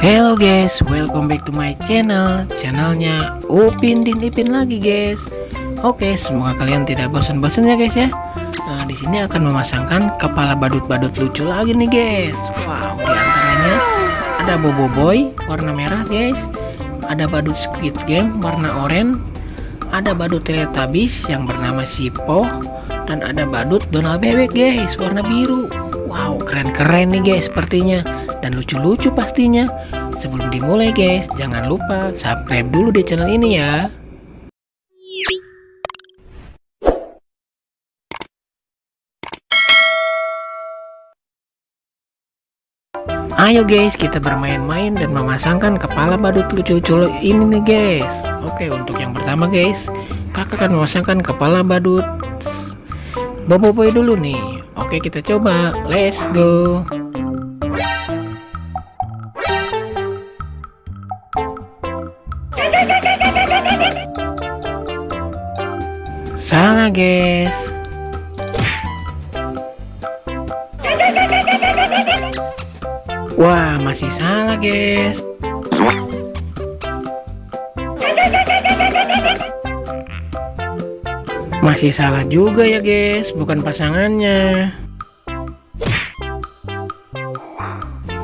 Hello guys, welcome back to my channelnya Upin Din Ipin lagi guys. Oke, semoga kalian tidak bosan-bosan ya guys ya. Nah, di sini akan memasangkan kepala badut-badut lucu lagi nih guys. Wow, di antaranya ada Bobo Boy warna merah guys, ada badut Squid Game warna oranye, ada badut Teletubbies yang bernama Sipo, dan ada badut Donald Bebek guys warna biru. Wow, keren-keren nih guys sepertinya, dan lucu-lucu pastinya. Sebelum dimulai guys, jangan lupa subscribe dulu di channel ini ya. Ayo guys, kita bermain-main dan memasangkan kepala badut lucu-lucu ini nih guys. Oke, untuk yang pertama guys, kakak akan memasangkan kepala badut Bobo Boy dulu nih. Oke, kita coba, let's go. Salah guys. Wah, masih salah guys. Masih salah juga ya guys, bukan pasangannya.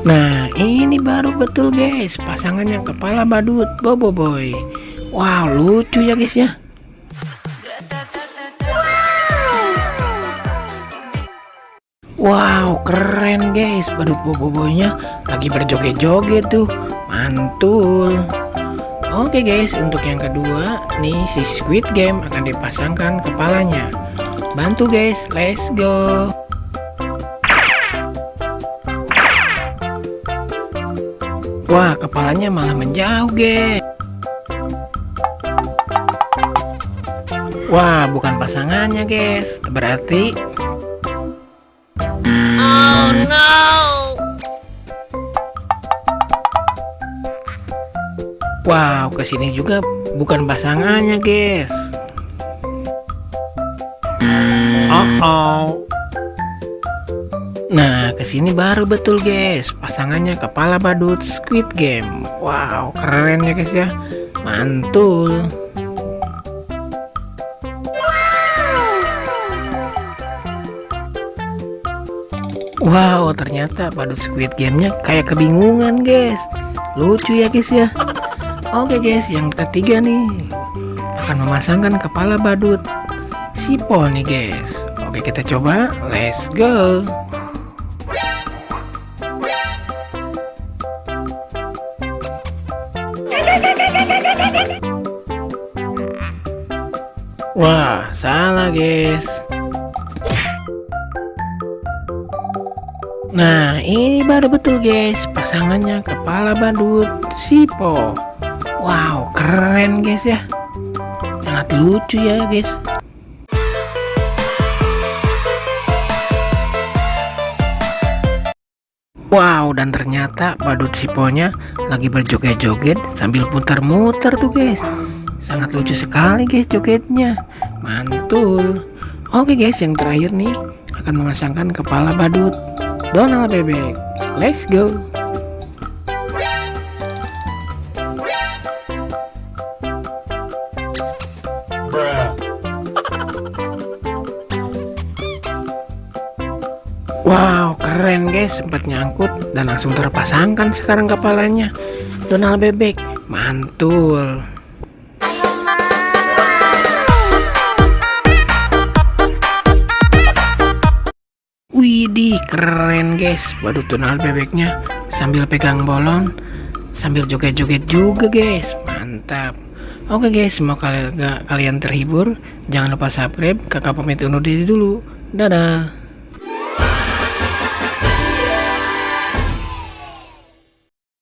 Nah, ini baru betul guys, pasangannya kepala badut Bobo Boy. Wow, lucu ya guys ya. Wow, keren guys, badut Bobo Boy-nya lagi berjoget-joget tuh, mantul. Oke guys, untuk yang kedua nih, si Squid Game akan dipasangkan kepalanya. Bantu guys, let's go. Wah, kepalanya malah menjauh guys. Wah, bukan pasangannya guys, berarti oh no. wow, kesini juga bukan pasangannya guys. Nah, kesini baru betul guys, pasangannya kepala badut Squid Game. Wow, keren ya guys ya, mantul. Wow, ternyata badut Squid Game-nya kayak kebingungan guys. Lucu ya guys ya. Oke guys, yang ketiga nih akan memasangkan kepala badut Sipo nih guys. Oke, kita coba, let's go. Wah, salah guys. Nah, ini baru betul guys, pasangannya kepala badut Sipo. Wow, keren guys ya, sangat lucu ya guys. Wow, dan ternyata badut Siponya lagi berjoget-joget sambil putar-mutar tuh guys. Sangat lucu sekali guys jogetnya, mantul. Oke guys, yang terakhir nih akan memasangkan kepala badut Donald Bebek. Let's go. Wow, keren guys, sempat nyangkut dan langsung terpasangkan sekarang kepalanya Donald Bebek, mantul. Widih, keren guys, badut Donald Bebeknya sambil pegang bolon, sambil joget-joget juga guys, mantap. Oke guys, semoga kalian terhibur. Jangan lupa subscribe. Kakak pamit undur diri dulu, dadah.